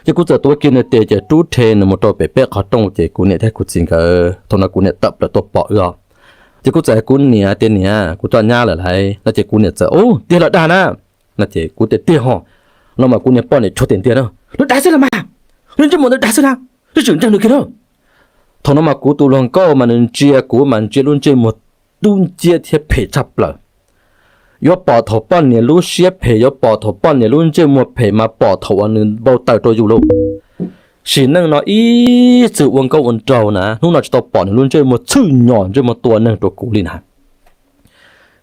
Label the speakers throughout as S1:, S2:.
S1: จะกูจะตัวกินเนี่ยเตะจะจู้เทนมันตัวเป๊ะเขาต้องจะกูเนี่ยแท้กูจริงก็ทนกูเนี่ยตับแล้วตัวเปาะอ่ะจะกูจะกูเนี่ยเตเนี่ยกูตัวย่าเลยแล้วจะกูเนี่ยจะโอ้เดี๋ยวละด้านะแล้วจะกูเตะห่อแล้วมากูเนี่ยป้อนเนี่ยชดเตียนเนาะแล้วได้สิละมาแล้วจะหมดแล้วได้สิละแล้วถึงจังเลยกันเนาะทนมากูตัวลองก็มันเจียกูมันเจียรุ่นเจียหมดดุนเจียเทียเพจับเลยยอปอถอป้อนเนี่ยรู้เสียเพยอปอถอป้อนเนี่ยรุ่นเจียหมดเพมาปอถอวันนึงเบาเต่าตัวอยู่ลูกสินั่งเนาะอีสื่อวงก็วันเจ้านะนู่นเราจะต่อปอเนี่ยรุ่นเจียหมดชื่อหย่อนเจียหมดตัวนั่งตัวกูเลยนะ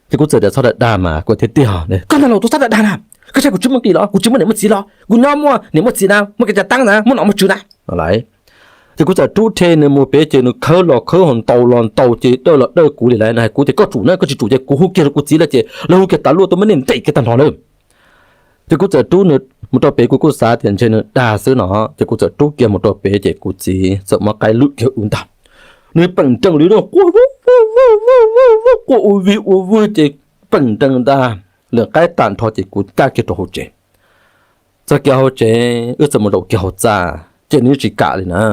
S1: ที่กูเจอเดี๋ยวเขาด่ามากูเที่ยวเนี่ยก็นั่นเราตัวเขาด่านะก็ใช่กูจิ้มมันกี่หรอกูจิ้มมันเนี่ยมันจีหรอกูน้อมว่าเนี่ยมันจีนะมันก็จะตั้งนะมันออกมาจูนะอะไรthìกูจะจู้เทนมูเปเจนึกเขาหลอกเขาหันโตหลอนโตเจเด้อหลอกเด้อกูเลยนะกูจะก็จูนะก็จะจูเจกูหูเกลือกูจีละเจแล้วหูเกตาลู่ตัวมันเนี่ยเตะกันตันหอเลยที่กูจะจู้นึกมุตัวเปกูสาเทียนเชนึกด่าซื้อหนอที่กูจะจู้เกี่ยมุตัวเปเจกูจีสมาไกลลุกเกี่ยวอุ่นตานึกปั่นจังเลยเนาะกูอูวิเจปั่นจังตาเหลือใกล้ตันทอเจกูกล้าเกี่ยวหัวเจจะเกี่ยวเจจะมุตัวเกี่ยวจ้าเจนี่จีกะเลยนะ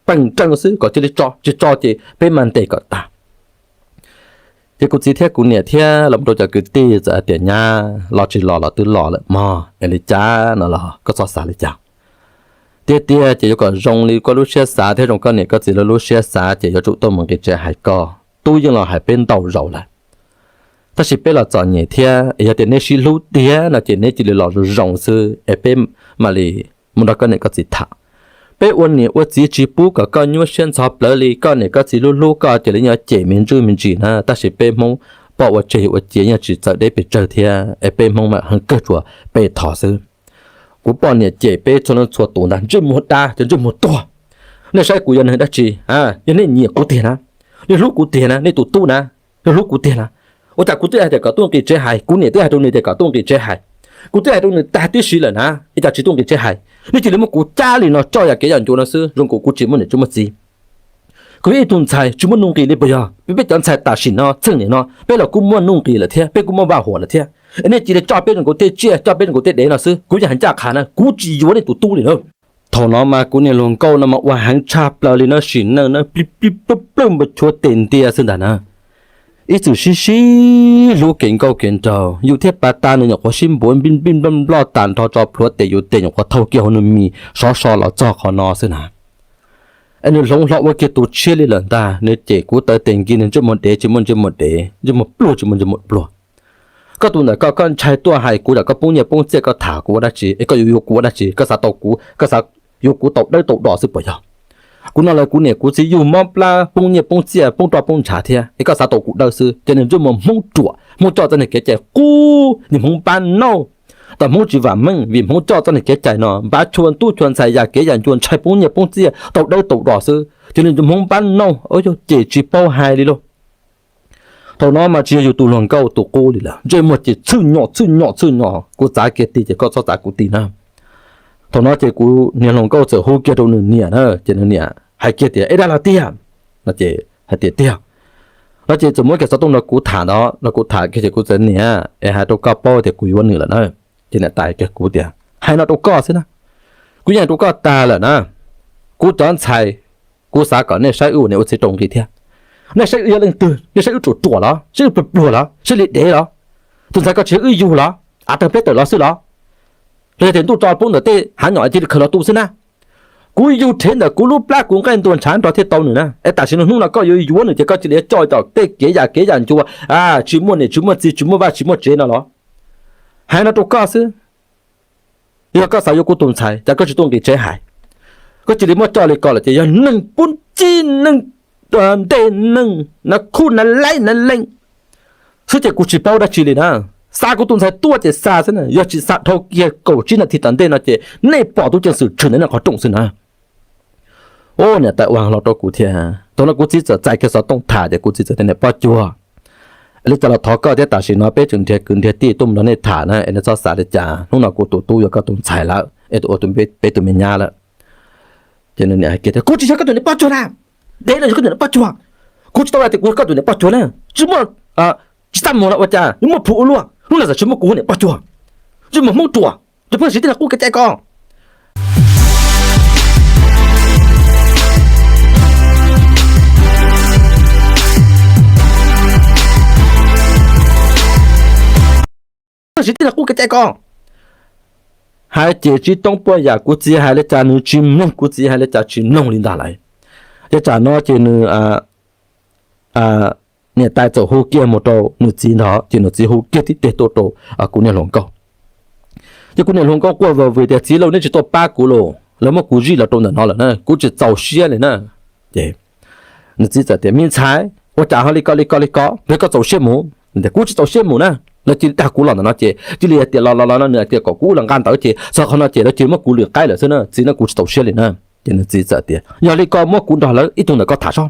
S1: ปั่นจังซื้อก็จะได้จ่อเจเป็นมันเตะก็ตาที่กูจีเทียกูเนี่ยเทียลำตัวจะกูตีจะเตียญ่ารอจีรอตื้อรอเลยมอเอลิจ้าน่ะล่ะก็สอสาเลยจ้าเตี้ยจะอยู่ก็รงลีก็รู้เชียสาเท่ารงก็เนี่ยก็จะรู้เชียสาจะอยู่จุดต้นมันก็จะหายก็ตู้ยังเราหายเป็นเต่าเราเลยถ้าสิเป็นเราจอดเนี่ยเทียเอเตียเนี่ยสิรู้เตี้ยน่ะเจเนี่ยจะเลยเรารงซื้อเอเป็นมาเลยมันก็เนี่ยก็จิตถา被我呢，我自己不个个女选择不里个那个只路路个这里要见面呢，但是被蒙把我这我见也只在那边这天，被蒙嘛很各着被讨生，我把呢这被从那做多难这么大就这么多，那谁古人很得气啊？因为你古典啊，你路古典啊，你读读呢，你路古典啊，我在古典还得搞东给这还，古年都还东你得搞东给这还。กูจะให้ตรงนี้แต่ที่สิเลยนะไอ้จากจิตตรงนี้จะให้นี่จิตเลยมันกูจ้าเลยเนาะจ้าอยากเกี่ยนจูนะซื้อรงกูจิตมันเนี่ยจุ่มจีกูไอ้ตรงใจจุ่มนุ่งกีเลยไปอ่ะไปจันใจตาสินเนาะซึ่งเนี่ยเนาะไปเรากูมั่วนุ่งกีละเทียไปกูมั่วบ้าหัวละเทียไอ้เนี่ยจิตเลยจ้าเป็นกูเตะเจี๊ยจ้าเป็นกูเตะเดนนะซื้อกูจะหันจากขานะกูจีอยู่ในตู้เลยเนาะถอนออกมากูเนี่ยลงเก้านะมาว่าหันชาเปล่าเลยเนาะสินเนาะปิ๊บปลื้มมาชัวเต็นเตียซึ่งแต่นะอีจุชิรู้เก่งก็เก่งเจ้าอยู่เทียบปาตาหนึ่งอย่างว่าชิมบนบินรอตันทอจอพลวดแต่อยู่เตยอย่างว่าเท่าเกี่ยวนึงมีซอเราจ่อขอนอซึ่งนะอันนี้หลงเราว่าเกี่ยวตัวเชี่ยเลยหลังตาเนื้อเจกูเตยเต็งกินจะหมดเดจะหมดปลุกจะหมดปลุกก็ตัวไหนก็ใช้ตัวให้กูแต่ก็ปุ้งเนี่ยปุ้งเจ๊ก็ถากูได้จีก็อยู่กูได้จีก็สาตกูก็สาอยู่กูตกได้ตกดอกสิปะยากูนั่นแหละกูเนี่ยกูจะอยู่มอปลาปุ้งเนี่ยปุ้งเจี๊ยปุ้งตัวปุ้งชาเทียไอ้ก็สาตัวกูได้ซื้อจะเนี่ยจะมุ่งจ่อจะเนี่ยแกใจกูนี่มุ่งปานเนาะแต่มุ่งจีว่ามึงวิมุ่งจ่อจะเนี่ยแกใจเนาะบ้าชวนตู้ชวนใส่ยาแกยันชวนใช้ปุ้งเนี่ยปุ้งเจี๊ยตกได้ตกดอกซื้อจะเนี่ยจะมุ่งปานเนาะโอ้ยเจ๊จีเป้าหายเลยลูกตอนนั้นมาเจียอยู่ตัวหลงเก้าตัวกูเลยล่ะเจ๊หมดจีชื่อหยอกูจ่ายแกตีเจ๊ก็จ่ายกูตีนะตอนนั้นเจกูเนี่ยลงก็จะหูเกี่ยวตัวหนึ่งเนี่ยนะเจนึงเนี่ยให้เกี่ยวเดียไอ้ด้านละเตี้ยนะเจให้เตี้ยแล้วเจสมมติแกจะต้องเรากูถาเนาะเรากูถาแค่เจกูจะเนี่ยไอ้หาตัวก็ป้อเจกูอยู่วันหนึ่งแล้วนะเจเนี่ยตายแกกูเดียให้เราตัวก็สินะกูยังตัวก็ตายแล้วนะกูตอนใช้กูสาก่อนเนี่ยใช้อู่เนี่ยอุตส่าห์ตรงกี่เที่ยเนี่ยใช้อู่ยังตื่นเนี่ยใช้อู่จู่ๆเหรอใช้อู่ปลุกเหรอใช้เล็ดเด๋เหรอตุนใช้ก็ใช้อู่อยู่เหรออาจจะเป็นตัวเราสิเหรอเลยถึงตู้จอปุ่นเดอเต้หันหน่อยที่เขาเราตู้ซินะกูอยู่เทนเดอกูรู้ปลากูกันตัวฉันตัวที่โตหนึ่งนะไอ้ตาชินนุ่งเราก็อยู่หนึ่งจะก็จะเลี้ยจอยต่อเต้เกี่ยยันจัวชิมเนี่ยชิมจีชิมว่าชิมเจน่ะเหรอให้เราตัวก็ซิยังก็สายกูตุนใช้แต่ก็จะต้องกินเจหายก็จะเลี้ยมจอยเลยก่อนเลยจะยังหนึ่งปุ่นจีหนึ่งเต้หนึ่งนักคู่นั่นไล่นั่นเล่งซึ่งจะกูชิเป้าได้ชีเลยนะซากูตุนใช้ตัวเจซาซินะอยากจะซาทอเกียกูจีน่ะที่ตันเต้นะเจในปอดตัวเจสื่อเฉินนั่นเขาตรงซินะโอ้เนี่ยแต่วางเราตัวกูเทียตอนนั้นกูจีจะใจแค่สอต้องถ่ายแต่กูจีจะเนี่ยป้าจัวอันนี้จะเราทอก็จะตัดสินว่าเป็นจึงเทียกึ่งเทียตีตุ้มแล้วในถ่านะอันนี้จะสาดจ่านู่นน่ะกูตู้อยู่ก็ตุ้มใส่แล้วไอ้ตัวตุ้มเป็นตุ้มเมียแล้วเจนเนี่ยเกิดกูจีจะก็ตัวเนี่ยป้าจัวนะเดี๋ยวเราจะก็ตัวเนี่ยป้าจัวกูจะต้องอะไรแต่กูก็ตัวเนี่ยป้าจัวนะจิมจิตามองแล้วว่าจ้านี่มันผูกล้วนนู่นน่ะจะชิมกูเนี่ยป้าจัวจิมมุ่งตัวจะเพิ่งสิ่งที่เรากูกระจายกอง chỉ là cú cái chạy con hai chị chỉ tông bữa giờ cú chỉ hai là cha nữ chim nông cú chỉ hai là cha chim nông lên đà lại cái cha nó chỉ nữ nè tại chỗ hồ kia một đầu nữ chỉ nó chỉ nữ chỉ hồ kia thì để tổ tổ cú nè lồng câu chứ cú nè lồng câu qua vào về để chỉ lâu nên chỉ tổ ba cú lôแล้วมากูจีเราตรงนั้นนั่นแหละนะกูจะเจ้าเชี่ยเลยนะเดี๋ยวนี่จีจะเดี๋ยวมีใช้ว่าจ่าเขาลิกแล้วก็เจ้าเชี่ยหมูเดี๋ยวกูจะเจ้าเชี่ยหมูนะแล้วจีตากูหล่อนนะเจ๊จีเลียเดี๋ยวเราเนื้อเดี๋ยวกูหลังการต่อเจ๊สักคนนะเจ๊แล้วจีมากูเหลือใกล้เลยใช่ไหมจีน่ะกูจะเจ้าเชี่ยเลยนะเดี๋ยวนี่จีจะเดี๋ยวอย่าลิกมั่วกูด่าแล้วอีตรงนั้นก็ถ่ายช่อง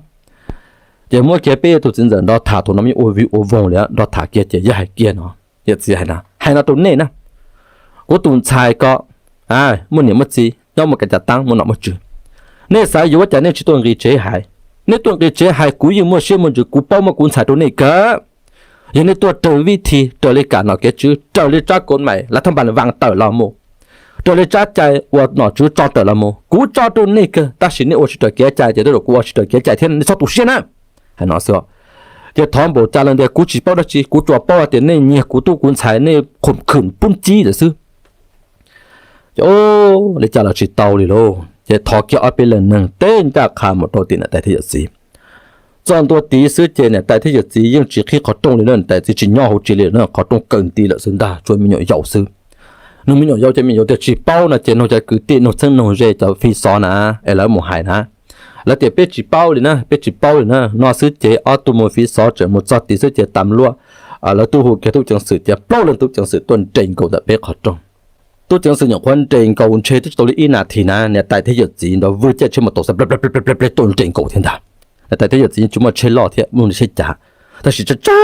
S1: เดี๋ยวมั่วเกี่ยเป้ตัวจริงๆเราถ่ายตัวนั้นมีโอวิโอวงเลยเราถ่ายเกี่ยเจ๊ยังให้เกี่ยเนาะเดี๋ยวจีให้นะตัวนี้นะกูตุนชายก็มั่วเนี่ยมั่วจี要么给他当么那么久，那啥有我讲那去多给这还，那多给这还故意么些么就古包么棺材都那个，因为多这问题这里干了个就这里扎过买，那他把人忘到了么？这里扎在我那就找到了么？古找到那个，但是呢我是这给在这都我是这给在天你找多些呢？还那说，这汤包扎人的古纸包的纸，古做包的那你古都棺材那捆本机的是。你จะเราชิดเตาเลยโลจะทอเกี่ยวเอาไปเลยหนึ่งเต้นจากขาหมดตัวตีนแต่ที่จะสีจอนตัวตีซื้อเจเนี่ยแต่ที่จะสียังจีขี้ขอตรงเลยนั่นแต่ที่จีย่อหัวจีเลยนั่นขอตรงเกินตีละซึ่งได้ช่วยมีหน่อยเหยาซื้อนึกมีหน่อยเหยาจะมีหน่อยแต่จีเป้านะเจนเราจะคือตีนเราซึ่งเราจะฟีซอนะแล้วหมูหายนะแล้วเดี๋ยวเป็ดจีเป้าเลยนะเป็ดจีเป้าเลยนะนอซื้อเจอตัวมือฟีซอจะหมดจอดตีซื้อเจตามลัวแล้วตัวหัวแกทุกจังสื่อจะเป้าเลยทุกจังสื่อต้นเจงกูแต่เป็ดขอตรงตัวจังสิ่งอย่างคนเจงกูเชื่อที่ตัวนี้นาทีนะเนี่ยแต่ที่หยุดจีนเราวิ่งเชื่อมาตัวสับตัวเจงกูเท่านั้นแต่ที่หยุดจีนจุ่มเชื่อล่อเทียมึงใช่จ้าแต่สิจะจ้า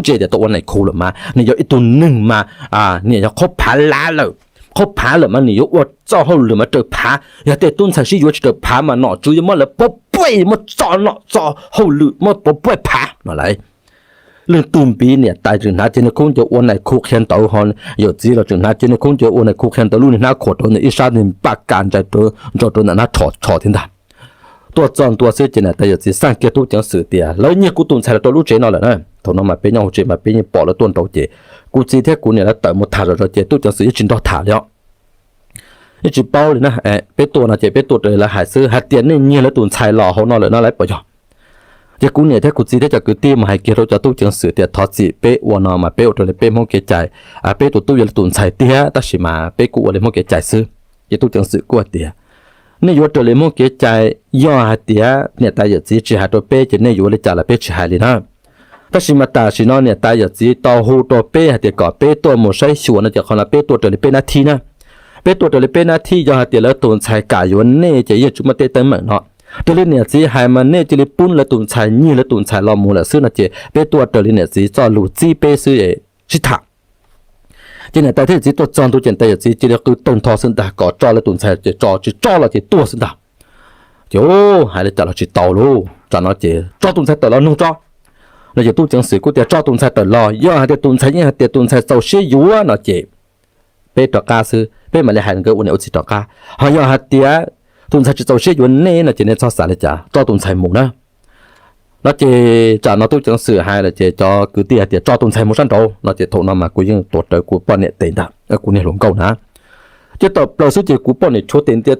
S1: เจเดี๋ยวตัววันไหนคูหรือมาเนี่ย有一ตัวหนึ่งมาเนี่ยจะคบผาล้าเลยคบผาหรือมาเนี่ยว่าเจ้าเขาหรือมาเจอผาอย่าแต่ต้นสายที่อยู่เจอผามาหน่อจุยมาเลยปุ๊บไปมาจ่อหน่อจ่อเขาหรือมาปุ๊บไปผาอะไรเรื่องตุ่มปีเนี่ยตายจนหาเจนคงจะอ้วนในคุกเขียนต่อหอนอยู่จีเราจนหาเจนคงจะอ้วนในคุกเขียนต่อรุ่นหน้าขวดตัวในอีสานในปากการใจตัวจอตัวนั้นถอดทิ้งได้ตัวจอนตัวเสียเจนแต่อยู่จีสร้างเกี่ยวกับจังสื่อเดียแล้วเนี่ยกูตุ่มใส่ตัวรู้เจนเอาเลยนะถนนมาเป็นยังเจมาเป็นยังปอแล้วตัวตัวเจกูจีเท่กูเนี่ยแล้วแต่หมดถ่ายเราเจตัวจังสื่อจินต่อถ่ายแล้วนี่จีเป้าเลยนะเป็นตัวนะเจเป็นตัวเลยแล้วหายซื้อหาเตียนนี่เนี่ยแล้วตุ่มใส่หล่อเขานอนเลยน่าไรปะจ๊ะจะกูเนี่ยถ้ากูจีได้จากกูตีมาให้เกี่ยวกับตู้จังสื่อเดียทอดจีเป๊ะวันนอมาเป๊ะตัวเลยเป๊ะมองเกจใจเป๊ะตัวตู้ยันตุนใส่เตี้ยตัดสิมาเป๊ะกูเลยมองเกจใจซื้อจะตู้จังสื่อกูเตี้ยนี่อยู่ตัวเลยมองเกจใจย่อหาเตี้ยเนี่ยตายอย่างจีจีหาตัวเป๊ะจะเนี่ยอยู่เลยจ่าละเป๊ะจีหายเลยนะตัดสิมาตาสินอเนี่ยตายอย่างจีต่อหูตัวเป๊ะหาเตี้ยก่อเป๊ะตัวหมดใช้ส่วนนะจะคนละเป๊ะตัวเลยเป๊ะนาทีนะเป๊ะตัวเลยเป๊ะนาทีย่อหาเตี้ยแล้วตุนใส่กายอยู่เนี่ยจะยืดจุดมาเตะเต็มเหมือนเนาะตัวเล่นเนี่ยสิหายมันเนี่ยจะเลยปุ่นแล้วตุนชายนี่แล้วตุนชายลอมูแล้วซื้อนะเจเป็นตัวตัวเล่นเนี่ยสิจอลูจีเป้ซื้อชิถาเจเนี่ยแต่ที่สิตัวจอนตัวเจนแต่สิจะเลยคือต้นทอซึ่งตาก่อจอแล้วตุนชายจะจอแล้วจะตัวซึ่งตาโย่หายเลยจัดเราจิตโตลูจอนเราเจจอตุนชายแต่เรานุ่งจอเราจะตู้จังสือกูเดี๋ยวจอตุนชายแต่รอย่อหาเดี๋ยวตุนชายเนี่ยเดี๋ยวตุนชายเจ้าเชี่ยอยู่อ่ะเนาะเจเป็นตัวกาซื้อเป็นมาเลยหายเกินวันนี้อุจิตตัวกาหายหาเดี๋ยวตุนใช้จะเชื่ออยู่นี่นะเจเนี่ยชอบสารเลยจ้ะจอตุนใช้หมูนะแล้วเจจ่าเราตู้จังสื่อให้เลยเจจอคือเตี้ยเตี้ยจอตุนใช้หมูสั้นโตเราเจโทรนำมากูยังตัวเตอกูป้อนเนี่ยเต็นด่ะกูเนี่ยหลงเก่านะเจตอบเราซื้อเจกูป้อนเนี่ยโชว์เต็นเตี้ย